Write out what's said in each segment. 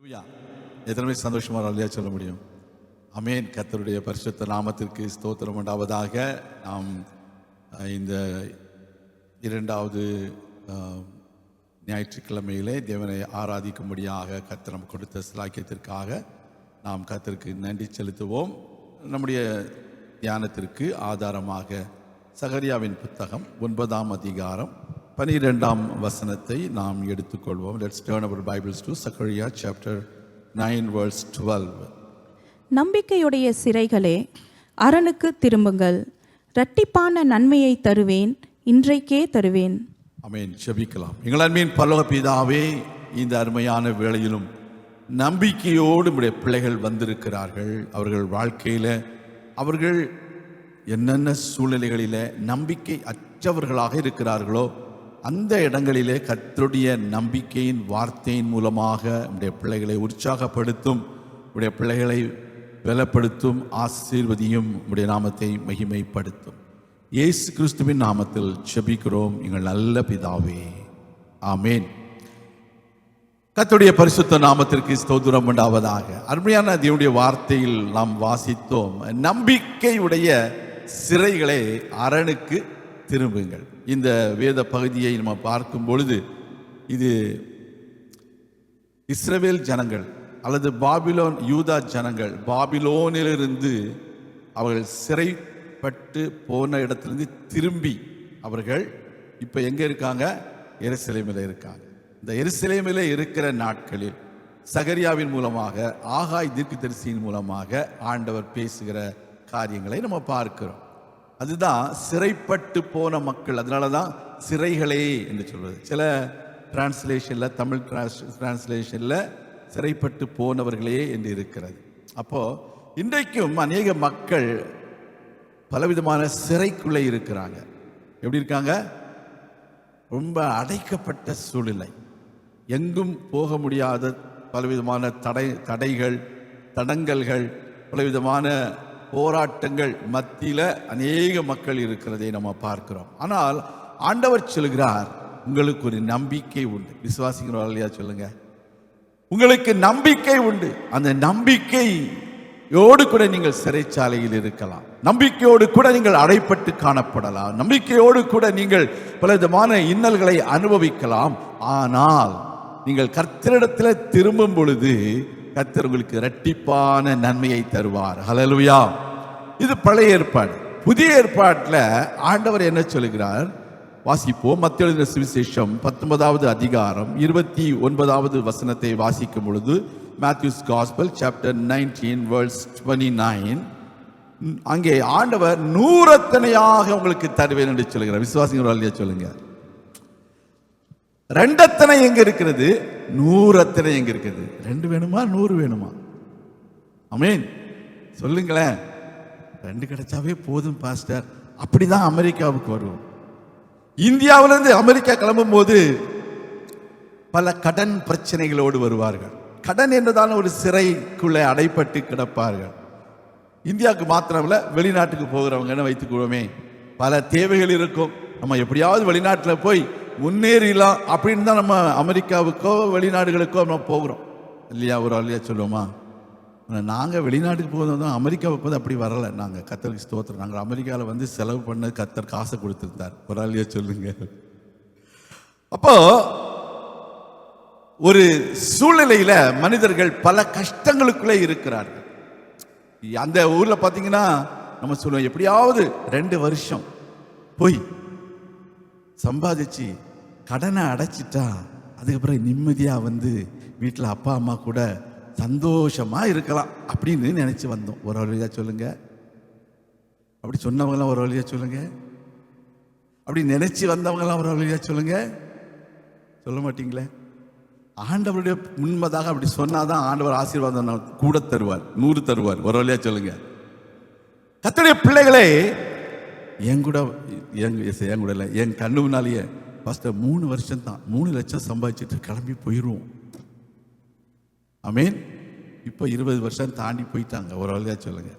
எத்தனை சந்தோஷமா இல்லையா சொல்ல முடியும்? அமேன். கர்த்தருடைய பரிசுத்த நாமத்திற்கு ஸ்தோத்திரம் உண்டாவதாக. நாம் இந்த இரண்டாவது ஞாயிற்றுக்கிழமையிலே தேவனை ஆராதிக்கும்படியாக கர்த்தர் நமக்கு கொடுத்த சிலாக்கியத்திற்காக நாம் கர்த்தருக்கு நன்றி செலுத்துவோம். நம்முடைய தியானத்திற்கு ஆதாரமாக சகரியாவின் புத்தகம் 9ஆம் அதிகாரம் 12ஆம் வசனத்தை நாம் எடுத்துக்கொள்வோம். Let's turn our Bibles to Zechariah chapter 9 verse 12. நம்பிக்கையுடைய சிறைகளே, அரணுக்கு திரும்புங்கள், இரட்டிப்பான நன்மையை தருவேன், இன்றைக்கே தருவேன். ஆமென். ஜெபிக்கலாம். எங்கள் அன்பின் பரலோக பிதாவே, இந்த அருமையான வேளையிலும் நம்பிக்கையோடு நம்முடைய பிள்ளைகள் வந்திருக்கிறார்கள். அவர்கள் வாழ்க்கையில் அவர்கள் என்னென்ன சூழ்நிலைகளில் நம்பிக்கை அற்றவர்களாக இருக்கிறார்களோ அந்த இடங்களிலே கர்த்தருடைய நம்பிக்கையின் வார்த்தையின் மூலமாக நம்முடைய பிள்ளைகளை உற்சாகப்படுத்தும், நம்முடைய பிள்ளைகளை பலப்படுத்தும், ஆசீர்வதியும், நம்முடைய நாமத்தை மகிமைப்படுத்தும். இயேசு கிறிஸ்துவின் நாமத்தில் ஜெபிக்கிறோம் எங்கள் நல்ல பிதாவே, ஆமேன். கர்த்தருடைய பரிசுத்த நாமத்திற்கு ஸ்தோத்திரம் உண்டாவதாக. அருமையான தேவனுடைய வார்த்தையில் நாம் வாசித்தோம், நம்பிக்கையுடைய சிறைகளே அரணுக்கு திரும்புங்கள். இந்த வேத பகுதியை நம்ம பார்க்கும் பொழுது இது இஸ்ரவேல் ஜனங்கள் அல்லது பாபிலோன் யூதா ஜனங்கள் பாபிலோனிலிருந்து அவர்கள் சிறைப்பட்டு போன இடத்திலிருந்து திரும்பி அவர்கள் இப்போ எங்கே இருக்காங்க? எருசலேமில் இருக்காங்க. இந்த எருசலேமில் இருக்கிற நாட்களில் சகரியாவின் மூலமாக, ஆகாய் தீர்க்கதரிசியின் மூலமாக ஆண்டவர் பேசுகிற காரியங்களை நம்ம பார்க்கிறோம். அதுதான் சிறைப்பட்டு போன மக்கள். அதனால தான் சிறைகளே என்று சொல்வது. சில டிரான்ஸ்லேஷனில், தமிழ் டிரான்ஸ்லேஷனில் சிறைப்பட்டு போனவர்களே என்று இருக்கிறது. அப்போது இன்றைக்கும் அநேக மக்கள் பலவிதமான சிறைக்குள்ளே இருக்கிறாங்க. எப்படி இருக்காங்க? ரொம்ப அடைக்கப்பட்ட சூழ்நிலை, எங்கும் போக முடியாத பலவிதமான தடைகள், தடங்கல்கள், பலவிதமான போராட்டங்கள் மத்தியில் அநேக மக்கள் இருக்கிறதை நம்ம பார்க்கிறோம். ஆனால் ஆண்டவர் சொல்கிறார், உங்களுக்கு ஒரு நம்பிக்கை உண்டு. விசுவாசிக்கிறோம் இல்லையா? சொல்லுங்க. உங்களுக்கு நம்பிக்கை உண்டு. அந்த நம்பிக்கையோடு கூட நீங்கள் சிறைச்சாலையில் இருக்கலாம், நம்பிக்கையோடு கூட நீங்கள் அடைப்பட்டு காணப்படலாம், நம்பிக்கையோடு கூட நீங்கள் பல விதமான இன்னல்களை அனுபவிக்கலாம். ஆனால் நீங்கள் கர்த்தரிடத்தில் திரும்பும் பொழுது கர்த்தர் உங்களுக்கு இரட்டிப்பான நன்மையை தருவார். ஹல்லேலூயா. இது பழைய ஏற்பாடு. புதிய ஏற்பாட்டில் ஆண்டவர் என்ன சொல்கிறார்? வாசிப்போம். மத்தேயு எழுதின சுவிசேஷம் 19வது அதிகாரம் 29வது வசனத்தை வாசிக்கும் பொழுது, Matthew's Gospel chapter 19 verse 29, அங்கே ஆண்டவர் நூறத்தனையாக உங்களுக்கு தருவேன் என்று சொல்கிறார். விசுவாசிங்களா இல்லையா? சொல்லுங்க. ரெண்டத்தனை எங்க இருக்கிறது? நூறத்தனை எங்க இருக்குது? 2 வேணுமா 100 வேணுமா? ஆமென். சொல்லுங்களேன். 2 கிடைச்சாவே போதும் பாஸ்டர். அப்படிதான் அமெரிக்காவுக்கு வருவோம். இந்தியாவிலிருந்து அமெரிக்கா கிளம்பும் போது பல கடன் பிரச்சனைகளோடு வருவார்கள். கடன் என்றதான ஒரு சிறைக்குள்ளே அடைப்பட்டு கிடப்பார்கள். இந்தியாவுக்கு மாத்திரமில்ல, வெளிநாட்டுக்கு போகிறவங்கன்னு வைத்துக்கொள்வோமே, பல தேவைகள் இருக்கும். நம்ம எப்படியாவது வெளிநாட்டில் போய் முன்னேறலாம் அப்படின்னு தான் நம்ம அமெரிக்காவுக்கோ வெளிநாடுகளுக்கோ நம்ம போகிறோம் இல்லையா? ஒரு இல்லையா சொல்லுவோமா? நாங்கள் வெளிநாட்டுக்கு போகிறது தான், அமெரிக்காவுக்கு போது அப்படி வரலை. நாங்கள் கர்த்தருக்கு ஸ்தோத்திரம், நாங்கள் அமெரிக்காவில் வந்து செலவு பண்ண கர்த்தர் காசை கொடுத்துருந்தார். ஒரு இல்லையா சொல்லுங்க. அப்போ ஒரு சூழ்நிலையில மனிதர்கள் பல கஷ்டங்களுக்குள்ளே இருக்கிறார்கள். அந்த ஊரில் பார்த்தீங்கன்னா நம்ம சொல்லுவோம், எப்படியாவது 2 வருஷம் போய் சம்பாதிச்சு கடனை அடைச்சிட்டா அதுக்கப்புறம் நிம்மதியாக வந்து வீட்டில் அப்பா அம்மா கூட சந்தோஷமாக இருக்கலாம் அப்படின்னு நினச்சி வந்தோம். ஒரு வழியாக சொல்லுங்க. அப்படி சொன்னவங்களாம் ஒரு வழியாக சொல்லுங்க. அப்படி நினச்சி வந்தவங்களாம் ஒரு வழியாக சொல்லுங்க. சொல்ல மாட்டீங்களே? ஆண்டவருடைய முன்மதாக அப்படி சொன்னாதான் ஆண்டவர் ஆசீர்வாதம் கூட தருவார், 100 தருவார். ஒரு வழியாக சொல்லுங்க. கர்த்தருடைய பிள்ளைகளே, என் கூட இல்லை, என் கண்ணு முன்னாலேயே ஃபஸ்ட்டு 3 வருஷம் தான் 3 லட்சம் சம்பாதிச்சுட்டு கிளம்பி போயிடுவோம். ஆமேன். இப்போ 20 வருஷம் தாண்டி போயிட்டாங்க. ஒரு வழியாக சொல்லுங்க.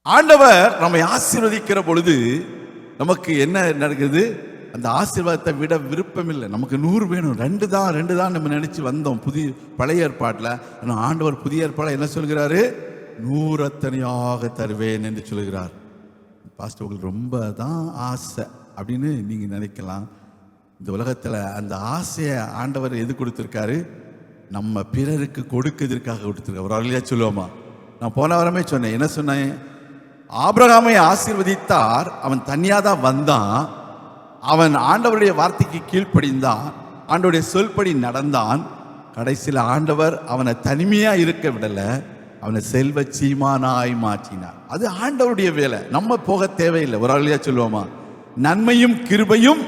ஆண்டவர் நம்மை ஆசீர்வதிக்கிற பொழுது நமக்கு என்ன நடக்குது? அந்த ஆசீர்வாதத்தை விட விருப்பம் இல்லை. நமக்கு 100 வேணும், 2 தான் நம்ம நினைச்சு வந்தோம் பழைய ஏற்பாட்டில். ஆனால் ஆண்டவர் புதிய ஏற்பாடு என்ன சொல்கிறாரு? 100 அத்தனையாக தருவேன் என்று சொல்கிறார். பாஸ்டர் உங்களுக்கு ரொம்ப தான் ஆசை அப்படின்னு நீங்க நினைக்கலாம். இந்த உலகத்தில் அந்த ஆசையை ஆண்டவர் எது கொடுத்துருக்காரு? நம்ம பிறருக்கு கொடுக்கிறதுக்காக கொடுத்துருக்காரு. ஒரு அருளியா சொல்லுவோமா? நான் போன வாரமே சொன்னேன். என்ன சொன்னேன்? ஆபிரகாமை ஆசீர்வதித்தார். அவன் தனியாக தான் வந்தான். அவன் ஆண்டவருடைய வார்த்தைக்கு கீழ்ப்படிந்தான், ஆண்டவருடைய சொல்படி நடந்தான். கடைசியில் ஆண்டவர் அவனை தனிமையா இருக்க விடல, அவனை செல்வ சீமானாய் மாற்றினார். அது ஆண்டவருடைய வேலை, நம்ம போக தேவையில்லை. ஒரு ஆளியா சொல்லுவோமா? நன்மையும் கிருபையும்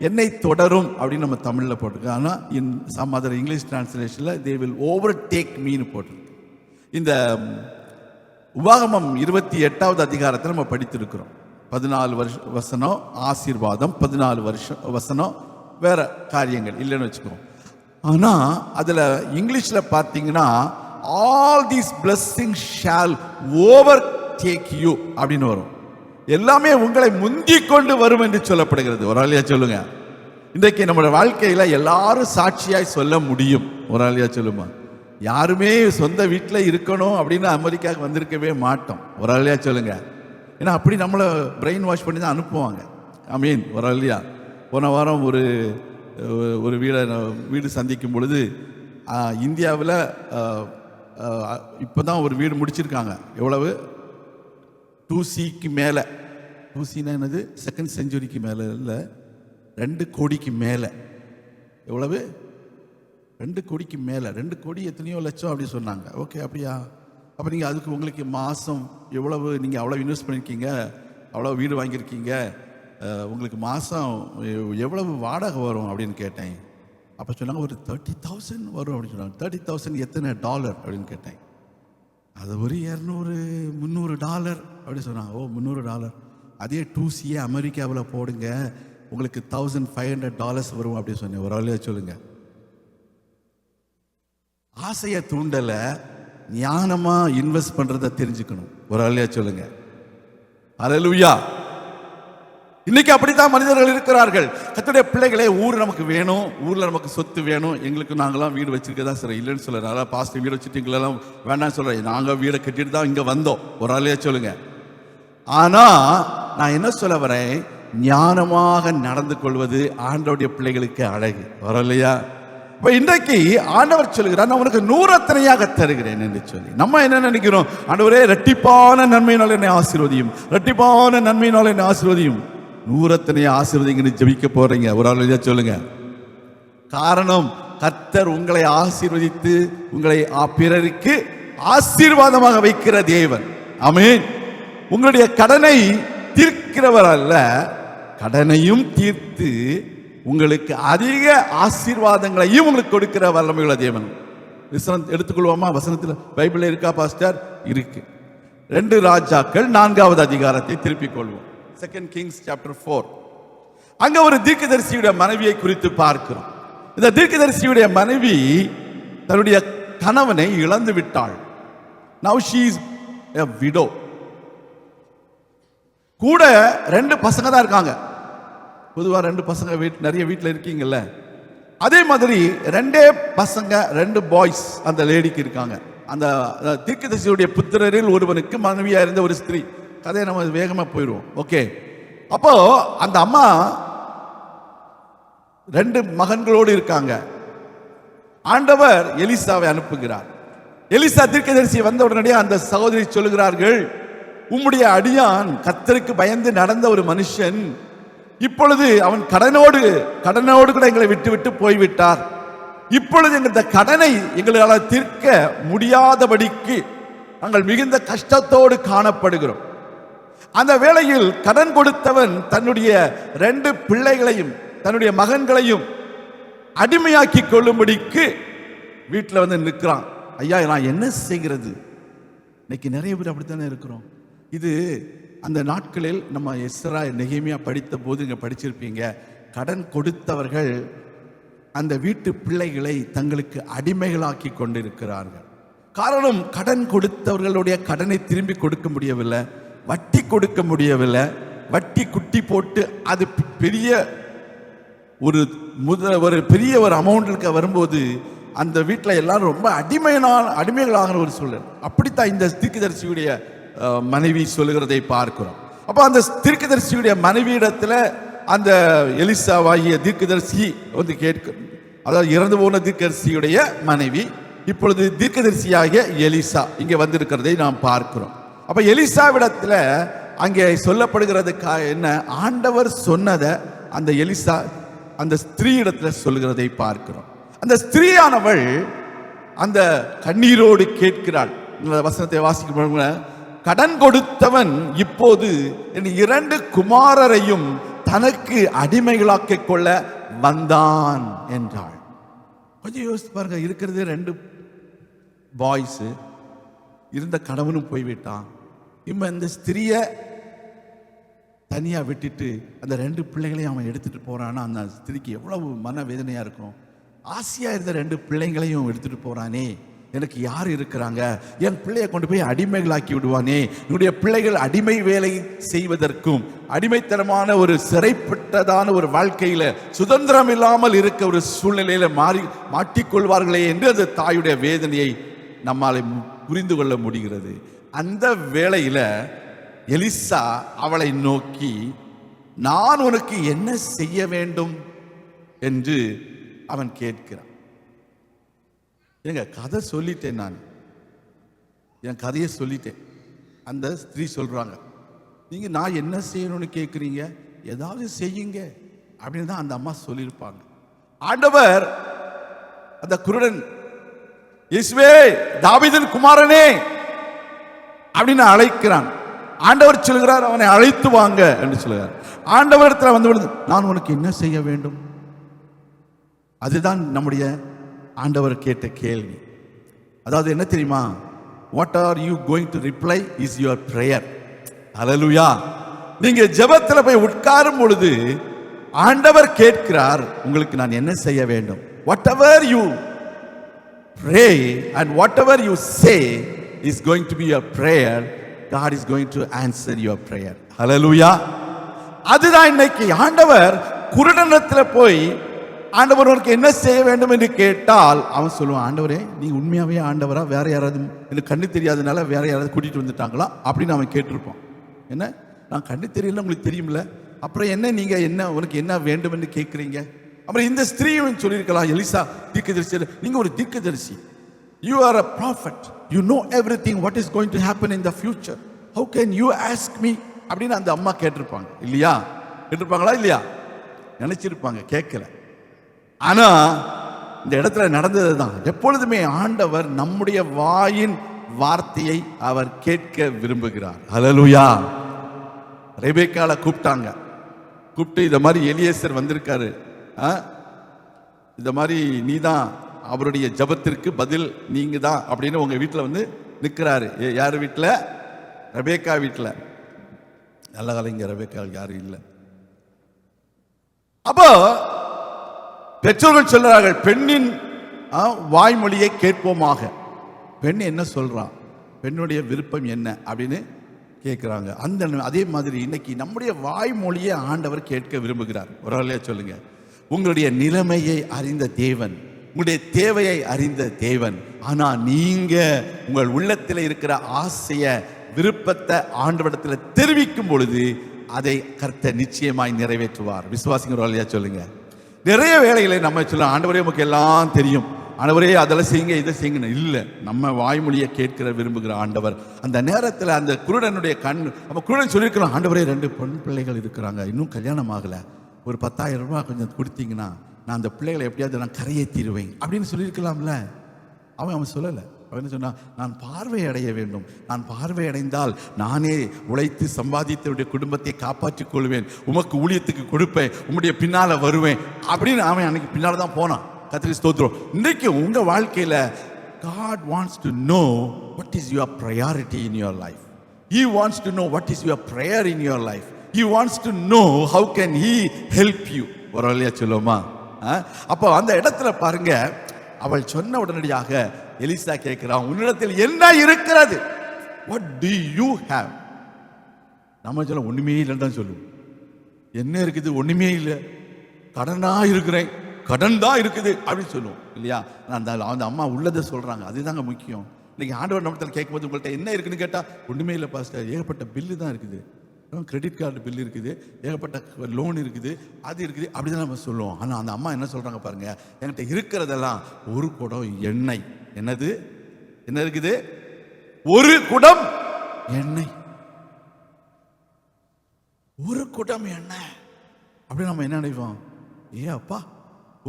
என்னை தொடரும் அப்படின்னு நம்ம தமிழ்ல போட்டிருக்கோம். ஆனால் இன் சம் அதர் இங்கிலீஷ் டிரான்ஸ்லேஷன்ல தே வில் ஓவர்டேக் மீன்னு போட்டிருக்கு. இந்த உபாகமம் 28வது அதிகாரத்தை நம்ம படித்திருக்கிறோம். 14 வசனம் ஆசீர்வாதம், 14 வசனம் வேற காரியங்கள் இல்லைன்னு வச்சுக்கோம். ஆனா அதுல இங்கிலீஷ்ல பார்த்தீங்கன்னா all these blessings shall overtake you அப்படின்னு வரும். எல்லாமே உங்களை முந்திக் கொண்டு வரும் என்று சொல்லப்படுகிறது. ஒரு ஆளியா சொல்லுங்க. இன்றைக்கு நம்முடைய வாழ்க்கையில எல்லாரும் சாட்சியாய் சொல்ல முடியும். ஒரு ஆளியா சொல்லுமா? யாருமே சொந்த வீட்டில் இருக்கணும் அப்படின்னு அமெரிக்காவுக்கு வந்திருக்கவே மாட்டோம். ஒரு ஆளியா சொல்லுங்க. ஏன்னா அப்படி நம்மளை பிரெயின் வாஷ் பண்ணி தான் அனுப்புவாங்க. ஐ ஒரு ஆளியா போன வாரம் ஒரு வீடு சந்திக்கும் பொழுது இந்தியாவில் இப்போ தான் ஒரு வீடு முடிச்சிருக்காங்க. எவ்வளவு? 2Cக்கு மேலே. 2Cனா என்னது? 2nd செஞ்சுரிக்கு மேலே இல்லை, 2 கோடிக்கு மேலே. எவ்வளவு? 2 கோடிக்கு மேலே. 2 கோடி எத்தனையோ லட்சம் அப்படி சொன்னாங்க. ஓகே, அப்படியா? அப்போ நீங்கள் அதுக்கு உங்களுக்கு மாதம் எவ்வளவு? நீங்கள் அவ்வளோ இன்வெஸ்ட் பண்ணியிருக்கீங்க, அவ்வளோ வீடு வாங்கியிருக்கீங்க, உங்களுக்கு மாதம் எவ்வளவு வாடகை வரும் அப்படின்னு கேட்டேன். அப்போ சொன்னாங்க ஒரு 30,000 வரும் அப்படின்னு சொன்னாங்க. 30,000 எத்தனை டாலர் அப்படின்னு கேட்டேன். அது ஒரு $200-300 அப்படி சொன்னாங்க. ஓ, $300. அதே 2C அமெரிக்காவில் போடுங்க, உங்களுக்கு $1,500 வரும் அப்படின்னு சொன்னேன். ஒரு ஆளே சொல்லுங்க. ஆசையை தூண்டல, ஞானமா இன்வெஸ்ட் பண்றதை தெரிஞ்சுக்கணும். ஒரு ஆளே சொல்லுங்க. ஹல்லேலூயா. இன்னைக்கு அப்படித்தான் மனிதர்கள் இருக்கிறார்கள். கர்த்தருடைய பிள்ளைகளே, ஊர் நமக்கு வேணும், ஊர்ல நமக்கு சொத்து வேணும். எங்களுக்கு நாங்களாம் வீடு வச்சிருக்கதா சார் இல்லைன்னு சொல்ல. பாஸ்டர் வீடு வச்சுட்டு எங்களெல்லாம் வேண்டாம் சொல்றேன். நாங்க வீடை கட்டிட்டு தான் இங்க வந்தோம். ஒரு ஆளே சொல்லுங்க. ஆனா நான் என்ன சொல்ல வரேன்? ஞானமாக நடந்து கொள்வது ஆண்டவருடைய பிள்ளைகளுக்கு அழகு. வரலையா? இப்ப இன்றைக்கு ஆண்டவர் சொல்லுகிறார், நான் உனக்கு 100 அத்தனையாக தருகிறேன் என்று சொல்லி. நம்ம என்ன நினைக்கிறோம்? ஆண்டவரே, இரட்டிப்பான நன்மையினால் என்னை ஆசீர்வதியும், இரட்டிப்பான நன்மையினால் என்னை ஆசீர்வதியும். 100 அத்தனையை ஆசீர்வதிங்கன்னு ஜெபிக்க போறீங்க. ஒரு ஆள் சொல்லுங்க. காரணம், கர்த்தர் உங்களை ஆசீர்வதித்து உங்களை பிறருக்கு ஆசீர்வாதமாக வைக்கிற தேவன். ஆமென். உங்களுடைய கடனை தீர்க்கிறவர் அல்ல, கடனையும் தீர்த்து உங்களுக்கு அதிக ஆசீர்வாதங்களையும் உங்களுக்கு கொடுக்கிற வல்லமையுள்ள தேவன். வசனம் எடுத்துக்கொள்வோமா? வசனத்தில் பைபிள்ல இருக்கா பாஸ்டர்? இருக்கு. 2 ராஜாக்கள் 4வது அதிகாரத்தை திருப்பிக் கொள்வோம். 2 Kings chapter 4. அங்க ஒரு தீர்க்கதரிசியுடைய மனைவியை குறித்து பார்க்கிறோம். இந்த தீர்க்கதரிசியுடைய மனைவி தன்னுடைய கணவனை இழந்து விட்டாள். Now she is a widow. கூட 2 பசங்க தான் இருக்காங்க. பொதுவாக 2 பசங்க நிறைய வீட்டில் இருக்கீங்கல்ல, அதே மாதிரி 2 பசங்க 2 பாய்ஸ் அந்த லேடிக்கு இருக்காங்க. அந்த தீர்க்கதரிசியுடைய புத்திரரில் ஒருவனுக்கு மனைவியா இருந்த ஒரு ஸ்திரீ. கதையை நம்ம வேகமா போயிடுவோம். ஓகே. அப்போ அந்த அம்மா 2 மகன்களோடு இருக்காங்க. ஆண்டவர் எலிசாவை அனுப்புகிறார். எலிசா தீர்க்கதரிசி வந்த உடனே அந்த சகோதரி சொல்லுகிறார்கள், உம்முடைய அடியான் கர்த்தருக்கு பயந்து நடந்த ஒரு மனுஷன், இப்பொழுது அவன் கடனோடு கூட எங்களை விட்டு போய்விட்டார். இப்பொழுது இந்த கடனை எங்களால் தீர்க்க முடியாதபடிக்கு நாங்கள் மிகுந்த கஷ்டத்தோடு காணப்படுகிறோம். அந்த வேளையில் கடன் கொடுத்தவன் தன்னுடைய 2 பிள்ளைகளையும் தன்னுடைய மகன்களையும் அடிமையாக்கி கொள்ளும்படிக்கு வீட்டில் வந்து நிற்கிறான். ஐயா, நான் என்ன செய்கிறது? இன்னைக்கு நிறைய பேர் அப்படித்தானே இருக்கிறோம். இது அந்த நாட்களில் நம்ம எஸ்ரா நெகேமியா படித்த போது இங்கே படிச்சிருப்பீங்க. கடன் கொடுத்தவர்கள் அந்த வீட்டு பிள்ளைகளை தங்களுக்கு அடிமைகளாக்கி கொண்டிருக்கிறார்கள். காரணம், கடன் கொடுத்தவர்களுடைய கடனை திரும்பி கொடுக்க முடியவில்லை, வட்டி கொடுக்க முடியவில்லை. வட்டி குட்டி போட்டு அது பெரிய ஒரு பெரிய ஒரு அமௌண்ட்டுக்கு வரும்போது அந்த வீட்டில் எல்லாரும் ரொம்ப அடிமைகளாகிற ஒரு சூழல். அப்படித்தான் இந்த தீர்க்கதரிசியுடைய மனைவி சொல்லுகிறதை பார்க்கிறோம். அப்போ அந்த தீர்க்கதரிசியுடைய மனைவியிடத்துல அந்த எலிசாவாகிய தீர்க்கதரிசி வந்து அதாவது இறந்து போன தீர்க்கதரிசியுடைய மனைவி இப்பொழுது தீர்க்கதரிசியாகிய எலிசா இங்கே வந்திருக்கிறதை நாம் பார்க்கிறோம். அப்ப எலிசாவிடத்துல அங்கே சொல்லப்படுகிறது என்ன, ஆண்டவர் சொன்னதை அந்த எலிசா அந்த ஸ்திரீ இடத்துல சொல்லுகிறதை பார்க்கிறோம். அந்த ஸ்திரீயானவள் அந்த கண்ணீரோடு கேட்கிறாள். வசனத்தை வாசிக்க, கடன் கொடுத்தவன் இப்போது என் 2 குமாரரையும் தனக்கு அடிமைகளாக்கிக் கொள்ள வந்தான் என்றாள். கொஞ்சம் யோசித்து பாருங்க, இருக்கிறது 2 பாய்ஸ், இருந்த கணவனும் போய்விட்டான். இப்ப இந்த ஸ்திரிய தனியா விட்டுட்டு அந்த 2 பிள்ளைகளையும் அவன் எடுத்துட்டு போறான்னா அந்த ஸ்திரிக்கு எவ்வளவு மன வேதனையா இருக்கும். ஆசையா இருந்த 2 பிள்ளைங்களையும் எடுத்துட்டு போறானே, எனக்கு யார் இருக்கிறாங்க, என் பிள்ளையை கொண்டு போய் அடிமைகளாக்கி விடுவானே, என்னுடைய பிள்ளைகள் அடிமை வேலை செய்வதற்கும் அடிமைத்தனமான ஒரு சிறைப்பட்டதான ஒரு வாழ்க்கையில சுதந்திரம் இல்லாமல் இருக்க ஒரு சூழ்நிலையில மாட்டிக்கொள்வார்களே என்று அந்த தாயுடைய வேதனையை நம்மால் புரிந்து கொள்ள முடிகிறது. அந்த வேளையில எலிசா அவளை நோக்கி, நான் உனக்கு என்ன செய்ய வேண்டும் என்று அவன் கேட்கிறான். எங்க கதை சொல்லிட்டேன், நான் என் கதையை சொல்லிட்டேன். அந்த ஸ்திரீ சொல்றாங்க, நீங்க நான் என்ன செய்யணும்னு கேட்குறீங்க, ஏதாவது செய்யுங்க அப்படின்னு தான் அந்த அம்மா சொல்லியிருப்பாங்க. ஆண்டவர் அந்த குருடன், இயேசுவே தாவீதின் குமாரனே அப்படின்னு அழைக்கிறான். ஆண்டவர் சொல்கிறார், அவனை அழைத்து வாங்க என்று சொல்கிறார். ஆண்டவரிடத்தில் வந்து, நான் உனக்கு என்ன செய்ய வேண்டும்? அதுதான் நம்முடைய ஆண்டவர் கேட்ட கேள்வி. அதாவது என்ன தெரியுமா, what are you going to reply is your prayer. ஹல்லேலூயா. நீங்க ஜெபத்தில் போய் உட்காரும் பொழுது ஆண்டவர் கேட்கிறார், உங்களுக்கு நான் என்ன செய்ய வேண்டும். whatever you pray and whatever you say is going to be your prayer. God is going to answer your prayer. ஹல்லேலூயா. அதுதான் இன்னைக்கு ஆண்டவர் குருடனத்தில் போய், ஆண்டவர் உனக்கு என்ன செய்ய வேண்டும் என்று கேட்டால் அவன் சொல்லுவான், ஆண்டவரே நீங்க உண்மையாவே ஆண்டவரா, வேற யாராவது எனக்கு கண்ணு தெரியாதனால வேற யாராவது கூட்டிட்டு வந்துட்டாங்களா அப்படின்னு அவன் கேட்டிருப்பான். என்ன, நான் கண்ணு தெரியல, உங்களுக்கு தெரியும்ல, அப்புறம் என்ன நீங்க என்ன உனக்கு என்ன வேண்டும் என்று கேட்குறீங்க. அப்புறம் இந்த ஸ்திரீயும் சொல்லியிருக்கலாம், எலிசா தீர்க்கதரிசி, நீங்க ஒரு தீர்க்கதரிசி, you are a prophet, you know everything what is going to happen in the future, how can you ask me அப்படின்னு அந்த அம்மா கேட்டிருப்பாங்க. இல்லையா, கேட்டிருப்பாங்களா இல்லையா, நினைச்சிருப்பாங்க, கேட்கல. ஆனா இந்த இடத்துல நடந்தது தான். எப்பொழுதுமே ஆண்டவர் நம்முடைய வாயின் வார்த்தையை அவர் கேட்க விரும்புகிறார். ஹல்லேலூயா. ரெபெக்காளை கூப்பிட்டாங்க, கூப்பிட்டு இந்த மாதிரி எலியேசர் வந்திருக்காரு, இந்த மாதிரி நீ தான் அவருடைய ஜபத்திற்கு பதில் நீங்க தான் அப்படின்னு உங்க வீட்டில் வந்து நிற்கிறாரு. யார் வீட்டில்? ரெபெக்கா வீட்டில். நல்ல கலைங்க, ரெபெக்கா யாரும் இல்லை. அப்போ பெற்றோர்கள் சொல்றார்கள், பெண்ணின் வாய்மொழியை கேட்போமாக. பெண் என்ன சொல்றான், பெண்ணுடைய விருப்பம் என்ன அப்படின்னு கேட்கிறாங்க. அதே மாதிரி இன்னைக்கு நம்முடைய வாய்மொழியை ஆண்டவர் கேட்க விரும்புகிறார். ஒரு ஆளையா சொல்லுங்க, உங்களுடைய நிலைமையை அறிந்த தேவன், உங்களுடைய தேவையை அறிந்த தேவன். ஆனா நீங்க உங்கள் உள்ளத்தில் இருக்கிற ஆசைய விருப்பத்தை ஆண்டவரிடத்தில் தெரிவிக்கும் பொழுது அதை கர்த்தர் நிச்சயமாய் நிறைவேற்றுவார். விசுவாசிங்க, ஒரு ஆளையா சொல்லுங்க. நிறைய வேளைகளை நம்ம சொல்ல, ஆண்டவரே நமக்கு எல்லாம் தெரியும், ஆண்டவரே அதெல்லாம் செய்யுங்க இதை செய்யுங்க. இல்லை, நம்ம வாய்மொழியை கேட்கிற விரும்புகிற ஆண்டவர். அந்த நேரத்தில் அந்த குருடனுடைய அப்போ குருடன் சொல்லியிருக்கலாம், ஆண்டவரே 2 பெண் பிள்ளைகள் இருக்கிறாங்க, இன்னும் கல்யாணம் ஆகலை, ஒரு 10,000 ரூபாய் கொஞ்சம் கொடுத்தீங்கன்னா நான் அந்த பிள்ளைகளை எப்படியாவது நான் கரையேற்றிடுவேன் அப்படின்னு சொல்லியிருக்கலாம்ல. அவன் சொல்லலை. அவன் என்ன சொன்னா, நான் பார்வை அடைய வேண்டும், நான் பார்வை அடைந்தால் நானே உழைத்து சம்பாதித்தவருடைய குடும்பத்தை காப்பாற்றிக் கொள்வேன், உமக்கு ஊழியத்துக்கு கொடுப்பேன், உங்களுடைய பின்னால வருவேன் அப்படின்னு அவன் அன்னைக்கு பின்னால தான் போனான். கர்த்தருக்கு ஸ்தோத்திரம். இன்றைக்கு உங்க வாழ்க்கையில God wants to know what is your priority in your life. He wants to know what is your prayer in your life. He wants to know how can he help you. ஒரு வழியா சொல்லுமா. அப்போ அந்த இடத்துல பாருங்க, அவள் சொன்ன உடனடியாக எலிசா கேட்கிறான், உன்னிடத்தில் என்ன இருக்கிறது? What do you have? நம்ம சொல்ல ஒண்ணுமே இல்லைன்னு தான் சொல்லுவோம். என்ன இருக்குது? ஒண்ணுமே இல்லை, கடனா இருக்கிறேன், கடன் தான் இருக்குது அப்படின்னு சொல்லுவோம் இல்லையா? அந்த அம்மா உள்ளதை சொல்றாங்க, அதுதாங்க முக்கியம். இன்னைக்கு ஆண்டவர் நம்மள கேட்கும்போது உங்கள்கிட்ட என்ன இருக்குன்னு கேட்டா ஒண்ணுமே இல்லை பாஸ்டர், ஏகப்பட்ட பில்லு தான் இருக்குது, கிரெடிட் கார்டு பில் இருக்குது, ஏகப்பட்ட லோன் இருக்குது, அது இருக்குது, அப்படிதான் நம்ம சொல்லுவோம். ஆனால் அந்த அம்மா என்ன சொல்றாங்க பாருங்க, என்கிட்ட இருக்கிறதெல்லாம் ஒரு குடம் எண்ணெய். என்னது? என்ன இருக்குது? ஒரு குடம் எண்ணெய். ஒரு குடம் எண்ணெய் அப்படி நம்ம என்ன நினைப்போம்? அப்பா,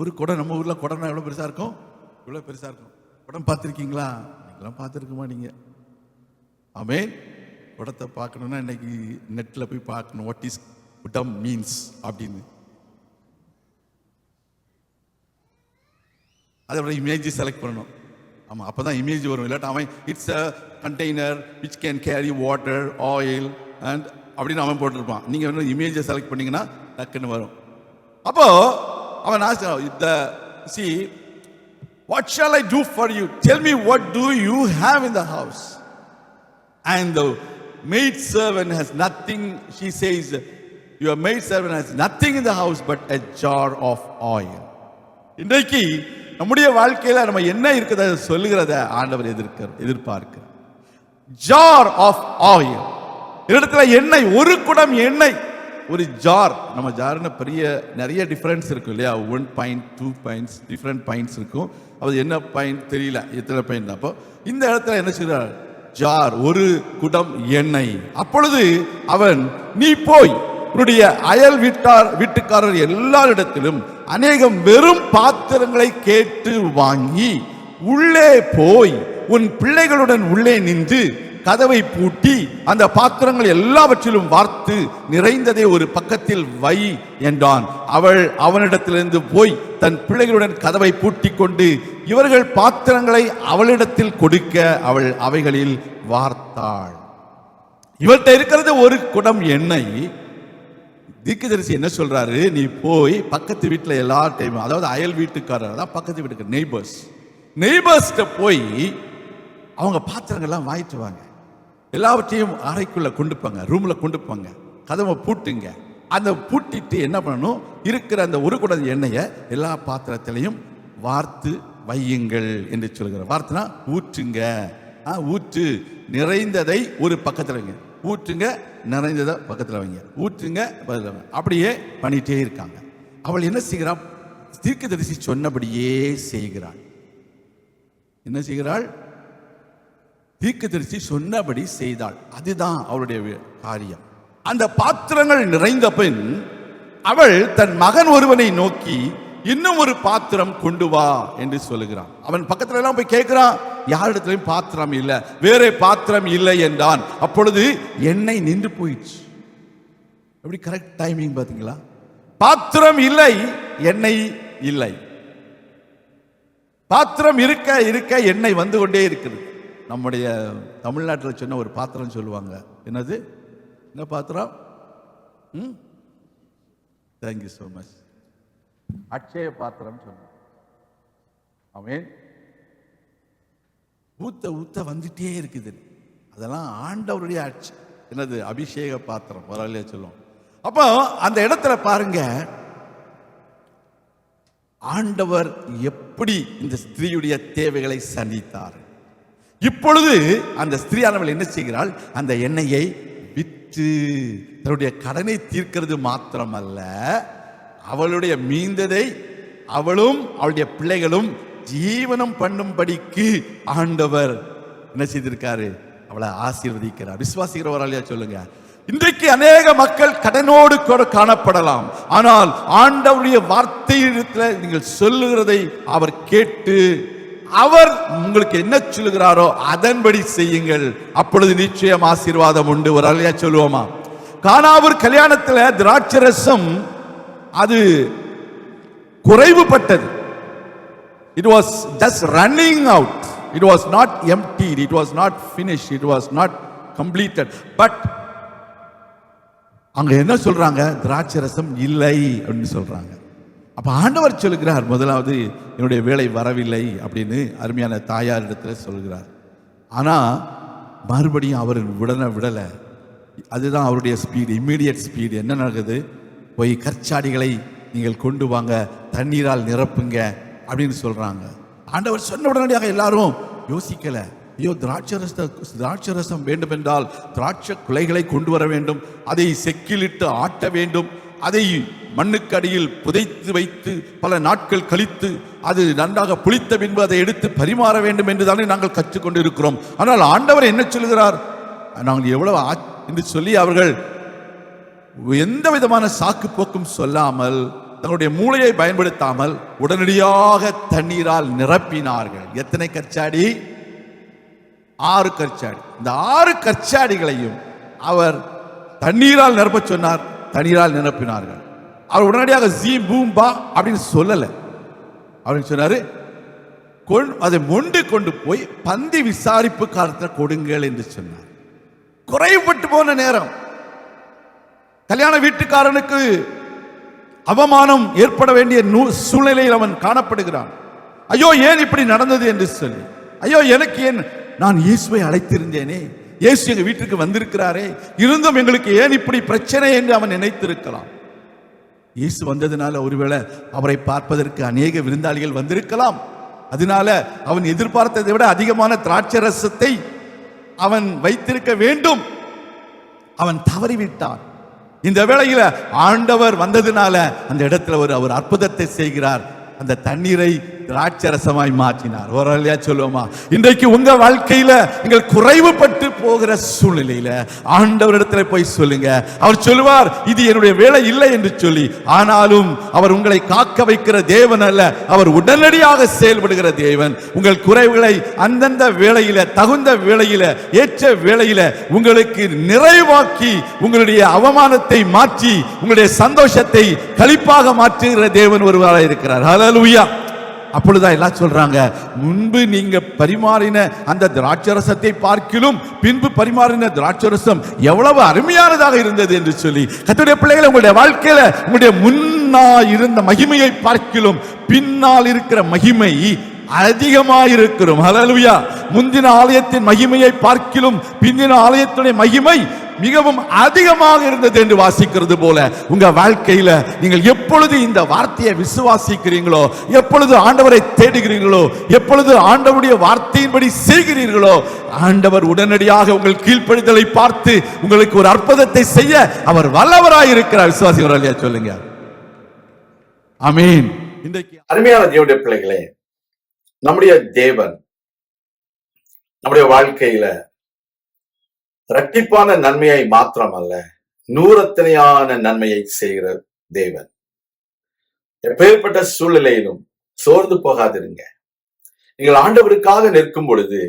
ஒரு குடம், நம்ம ஊர்ல குடம் எவ்வளவு பெருசா இருக்கும்? இவ்வளவு பெருசா இருக்கும். குடம் பார்த்துருக்கீங்களா? நீங்களாம் பார்த்துருக்க மாட்டீங்க. ஆமென். குடத்தை பார்க்கணும்னா இன்னைக்கு நெட்டில் போய் பார்க்கணும், வாட் இஸ் குடம் மீன்ஸ் அப்படின்னு. அதோட இமேஜ் செலக்ட் பண்ணணும். ஆமாம், அப்போ தான் இமேஜ் வரும். இல்லாட்டா அவன் it's a container which can carry water, oil and அப்படின்னு அவன் போட்டிருப்பான். நீங்கள் வந்து இமேஜை செலக்ட் பண்ணீங்கன்னா டக்குன்னு வரும். அப்போ அவன் see what shall I do for you, tell me what do you have in the house. And the maid servant has nothing, she says, your maid servant has nothing in the house but a jar of oil. இன்றைக்கு நம்முடைய வாழ்க்கையில நம்ம என்ன இருக்கிறத சொல்லுகிறத ஆண்டவர் எதிர்பார்க்கிறார். Jar of oil. இடத்துல எண்ணெய், ஒரு குடம் எண்ணெய், ஒரு ஜார். நம்ம ஜார்னு பெரிய நிறைய டிஃபரன்ஸ் இருக்கும் இல்லையா? 1 pint 2 pints டிஃபரெண்ட் பாயிண்ட்ஸ் இருக்கும். அது என்ன பாயிண்ட் தெரியல, எத்தனை பாயிண்ட். அப்போ இந்த இடத்துல என்ன செய்றார்? ஜார், ஒரு குடம் எண்ணெய். அப்பொழுது அவன், நீ போய் உன்னுடைய அயல் வீட்டுக்காரர் எல்லாரிடத்திலும் அநேகம் வெறும் பாத்திரங்களை கேட்டு வாங்கி உள்ளே போய் உன் பிள்ளைகளுடன் உள்ளே நின்று கதவை பூட்டி அந்த பாத்திரங்கள் எல்லாவற்றிலும் வார்த்து நிறைந்ததை ஒரு பக்கத்தில் வை என்றான். அவள் அவனிடத்திலிருந்து போய் தன் பிள்ளைகளுடன் கதவை பூட்டி கொண்டு இவர்கள் பாத்திரங்களை அவளிடத்தில் கொடுக்க அவள் அவைகளில் வார்த்தாள். இவர்கிட்ட இருக்கிறது ஒரு குடம் எண்ணெய். தீர்க்கதரிசி என்ன சொல்றாரு? நீ போய் பக்கத்து வீட்டில் எல்லார்ட்டையும், அதாவது அயல் வீட்டுக்காரர், அதான் பக்கத்து வீட்டுக்கு நெய்பர்ஸ்கிட்ட போய் அவங்க பாத்திரங்கள்லாம் வாங்கிட்டு வாங்க, எல்லாவற்றையும் அறைக்குள்ள கொண்டு போங்க, ரூம்ல கொண்டு போங்க, கதவை பூட்டுங்க. அந்த பூட்டிட்டு என்ன பண்ணணும்? இருக்கிற அந்த ஒரு குடம் எண்ணெயை எல்லா பாத்திரத்திலையும் வார்த்து வையுங்கள் என்று சொல்கிற. வார்த்தைனா ஊற்றுங்க, ஊற்று, நிறைந்ததை ஒரு பக்கத்தில் வைங்க, ஊற்றுங்க, நிறைந்ததை பக்கத்தில் வைங்க, ஊற்றுங்க, அப்படியே பண்ணிட்டே இருக்காங்க. அவள் என்ன செய்கிறாள்? தீர்க்கதரிசி சொன்னபடியே செய்கிறாள். என்ன செய்கிறாள்? தீர்க்கதரிசி சொன்னபடி செய்தாள். அதுதான் அவளுடைய காரியம். அந்த பாத்திரங்கள் நிறைந்த பின் அவள் தன் மகன் ஒருவனை நோக்கி இன்னும் ஒரு பாத்திரம் கொண்டு வா என்று சொல்லுகிறான். அவன் பக்கத்துல எல்லாம் போய் கேட்கிறான், யாரிடத்திலும் பாத்திரம் இல்லை, வேற பாத்திரம் இல்லை என்றான். அப்பொழுது எண்ணெய் நின்று போயிடுச்சு. எப்படி கரெக்ட் டைமிங் பாத்தீங்களா? பாத்திரம் இல்லை, எண்ணெய் இல்லை. பாத்திரம் இருக்க இருக்க எண்ணெய் வந்து கொண்டே இருக்குது. நம்முடைய தமிழ்நாட்டில் சொன்ன ஒரு பாத்திரம் சொல்லுவாங்க. என்னது? என்ன பாத்திரம்? Thank you so much. அட்சய பாத்திரம் சொன்னாங்க. ஆமென். ஊத்த ஊத்த வந்துட்டே இருக்குது. அதெல்லாம் ஆண்டவருடைய என்னது? அபிஷேக பாத்திரம் வரலையே சொல்லுவோம். அப்போ அந்த இடத்துல பாருங்க, ஆண்டவர் எப்படி இந்த ஸ்திரீயுடைய தேவைகளை சந்தித்தார். இப்பொழுது அந்த ஸ்திரீயானவள் என்ன செய்கிறாள்? அந்த எண்ணெயை விற்று தன்னுடைய கடனை தீர்க்கிறது மாத்திரமல்ல, அவளுடைய மீந்ததை அவளும் அவளுடைய பிள்ளைகளும் ஜீவனம் பண்ணும்படிக்கு ஆண்டவர் என்ன செய்திருக்காரு? அவளை ஆசீர்வதிக்கிறார். விசுவாசிக்கிறவராலையா சொல்லுங்க. இன்றைக்கு அநேக மக்கள் கடனோடு கூட காணப்படலாம். ஆனால் ஆண்டவருடைய வார்த்தையிடத்தில் நீங்கள் சொல்லுகிறதை அவர் கேட்டு அவர் உங்களுக்கு என்ன சொல்லுகிறாரோ அதன்படி செய்யுங்கள். அப்பொழுது நிச்சயம் ஆசீர்வாதம் உண்டு. ஒரு அலையா சொல்லுவோமா? கானாவூர் கல்யாணத்தில் திராட்சரசம் அது குறைவுபட்டது. It was just running out. It was not emptied. It was not finished. It was not completed. But அங்க என்ன சொல்றாங்க? திராட்சரசம் இல்லை அப்படின்னு சொல்றாங்க. அப்ப ஆண்டவர் சொல்லுகிறார், முதலாவது என்னுடைய வேலை வரவில்லை அப்படின்னு அருமையான தாயார் இடத்துல சொல்கிறார். ஆனா மறுபடியும் அவர் விடல. அதுதான் அவருடைய ஸ்பீடு, இம்மீடியட் ஸ்பீடு. என்ன நடக்குது? போய் கற்சாடிகளை நீங்கள் கொண்டு வாங்க, தண்ணீரால் நிரப்புங்க அப்படின்னு சொல்றாங்க. ஆண்டவர் சொன்ன உடனடியாக எல்லாரும் யோசிக்கல. ஐயோ, திராட்சரசம் வேண்டும் என்றால் திராட்சை குலைகளை கொண்டு வர வேண்டும், அதை செக்கிலிட்டு ஆட்ட வேண்டும், அதை மண்ணுக்கு அடியில் புதைத்து வைத்து பல நாட்கள் கழித்து அது நன்றாக புளித்த பின்பு அதை எடுத்து பரிமாற வேண்டும் என்று தானே நாங்கள் கற்றுக்கொண்டு இருக்கிறோம். ஆனால் ஆண்டவர் என்ன சொல்கிறார்? நாங்கள் எவ்வளவு என்று சொல்லி அவர்கள் எந்த விதமான சாக்கு போக்கும் சொல்லாமல், தங்களுடைய மூளையை பயன்படுத்தாமல் உடனடியாக தண்ணீரால் நிரப்பினார்கள். எத்தனை கற்சாடி? 6 கற்சாடி. இந்த 6 கற்சாடிகளையும் அவர் தண்ணீரால் நிரப்ப சொன்னார். தண்ணீரால் நிரப்பினார்கள். அவர் உடனடியாக ஜீ பூம்பா அப்படின்னு சொல்லல. அப்படின்னு சொன்னாரு, அதை மொண்டு கொண்டு போய் பந்தி விசாரிப்பு காலத்தில் கொடுங்கள் என்று சொன்னார். குறைவுபட்டு போன நேரம், கல்யாண வீட்டுக்காரனுக்கு அவமானம் ஏற்பட வேண்டிய சூழ்நிலையில் அவன் காணப்படுகிறான். ஐயோ, ஏன் இப்படி நடந்தது என்று சொல்லி, ஐயோ எனக்கு ஏன், நான் இயேசுவை அழைத்திருந்தேனே, இயேசு எங்க வீட்டுக்கு வந்திருக்கிறாரே, இருந்தும் எங்களுக்கு ஏன் இப்படி பிரச்சனை என்று அவன் நினைத்திருக்கலாம். இயேசு வந்ததுனால ஒருவேளை அவரை பார்ப்பதற்கு அநேக விருந்தாளிகள் வந்திருக்கலாம். அதனால அவன் எதிர்பார்த்ததை விட அதிகமான திராட்சரசத்தை அவன் வைத்திருக்க வேண்டும். அவன் தவறிவிட்டான். இந்த வேளையில ஆண்டவர் வந்ததுனால அந்த இடத்துல அவர் அற்புதத்தை செய்கிறார். அந்த தண்ணீரை திராட்சரசமாய் மாற்றினார். ஒரு சொல்லுவோமா? இன்றைக்கு உங்க வாழ்க்கையில நீங்கள் குறைவுபட்டு போகிற சூழ்நிலையில ஆண்டவரிடத்துல போய் சொல்லுங்க. அவர் சொல்லுவார், இது என்னுடைய வேலை இல்லை என்று சொல்லி. ஆனாலும் அவர் உங்களை காக்க வைக்கிற தேவன் அல்ல, அவர் உடனடியாக செயல்படுகிற தேவன். உங்கள் குறைவுகளை அந்தந்த வேளையில, தகுந்த வேளையில, ஏற்ற வேளையில உங்களுக்கு நிறைவாக்கி உங்களுடைய அவமானத்தை மாற்றி உங்களுடைய சந்தோஷத்தை களிப்பாக மாற்றுகிற தேவன் ஒருவராக இருக்கிறார். ஹல்லேலூயா. அப்பொழுதுதான் எல்லாம் சொல்றாங்க, முன்பு நீங்க பரிமாறின அந்த திராட்சரசத்தை பார்க்கிலும் பின்பு பரிமாறின திராட்சரசம் எவ்வளவு அருமையானதாக இருந்தது என்று சொல்லி. கர்த்தருடைய பிள்ளைகளை, உங்களுடைய வாழ்க்கையில உங்களுடைய முன்னால் இருந்த மகிமையை பார்க்கிலும் பின்னால் இருக்கிற மகிமை அதிகமாயிருக்கிறோம். ஹல்லேலூயா. முந்தின ஆலயத்தின் மகிமையை பார்க்கிலும் பிந்தின ஆலயத்துடைய மகிமை மிகவும் அதிகமாக இருந்தது என்று வாசிக்கிறது போல உங்க வாழ்க்கையில நீங்கள் எப்பொழுது இந்த வார்த்தையை விசுவாசிக்கிறீங்களோ, எப்பொழுது ஆண்டவரை தேடுகிறீர்களோ, எப்பொழுது ஆண்டவருடைய வார்த்தையின்படி செய்கிறீர்களோ, ஆண்டவர் உடனடியாக உங்கள் கீழ்ப்படிதலை பார்த்து உங்களுக்கு ஒரு அற்புதத்தை செய்ய அவர் வல்லவராய் இருக்கிறார். விசுவாசிக்கிறீர்களா? சொல்லுங்க. ஆமென். இன்றைக்கு அருமையான தேவனுடைய பிள்ளைகளே, நம்முடைய தேவன் நம்முடைய வாழ்க்கையில இரட்டிப்பான நன்மையை மாத்திரமல்ல, நூறத்தனையான நன்மையை செய்கிற தேவன். எப்பேற்பட்ட சூழ்நிலையிலும் சோர்ந்து போகாதிருங்க. நீங்கள் ஆண்டவருக்காக நிற்கும் பொழுது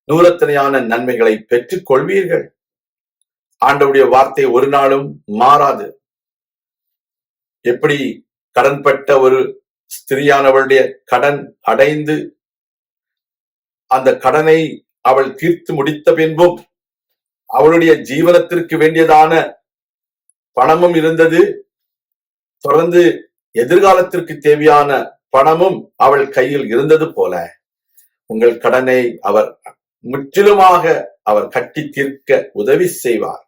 நூறத்தனையான நன்மைகளை பெற்றுக் கொள்வீர்கள். ஆண்டவருடைய வார்த்தை ஒரு நாளும் மாறாது. எப்படி கடன்பட்ட ஒரு ஸ்திரியானவளுடைய கடன் அடைந்து அந்த கடனை அவள் தீர்த்து முடித்த பின்பும் அவளுடைய ஜீவனத்திற்கு வேண்டியதான பணமும் இருந்தது, தொடர்ந்து எதிர்காலத்திற்கு தேவையான பணமும் அவள் கையில் இருந்தது போல உங்கள் கடனை அவர் முற்றிலுமாக அவர் கட்டி தீர்க்க உதவி செய்வார்.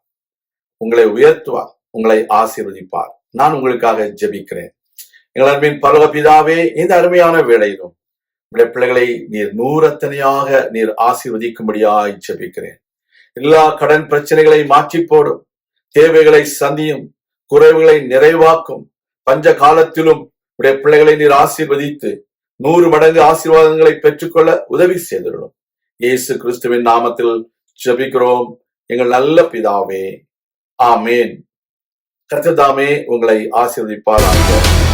உங்களை உயர்த்துவார், உங்களை ஆசீர்வதிப்பார். நான் உங்களுக்காக ஜெபிக்கிறேன். எங்கள் அன்பின் பரலோக பிதாவே, இந்த அருமையான வேளையிலும் உடைய பிள்ளைகளை நீர் நூறத்தனையாக நீர் ஆசீர்வதிக்கும்படியாய் ஜெபிக்கிறேன். எல்லா கடன் பிரச்சனைகளை மாற்றி போடும், தேவைகளை சந்தியும், குறைவுகளை நிறைவாக்கும். பஞ்ச காலத்திலும் உடைய பிள்ளைகளை நீர் ஆசீர்வதித்து 100 மடங்கு ஆசீர்வாதங்களை பெற்றுக்கொள்ள உதவி செய்திருக்கிறோம். இயேசு கிறிஸ்துவின் நாமத்தில் ஜெபிக்கிறோம் எங்கள் நல்ல பிதாவே, ஆமேன். கர்த்தர் தாமே உங்களை ஆசீர்வதிப்பாராக.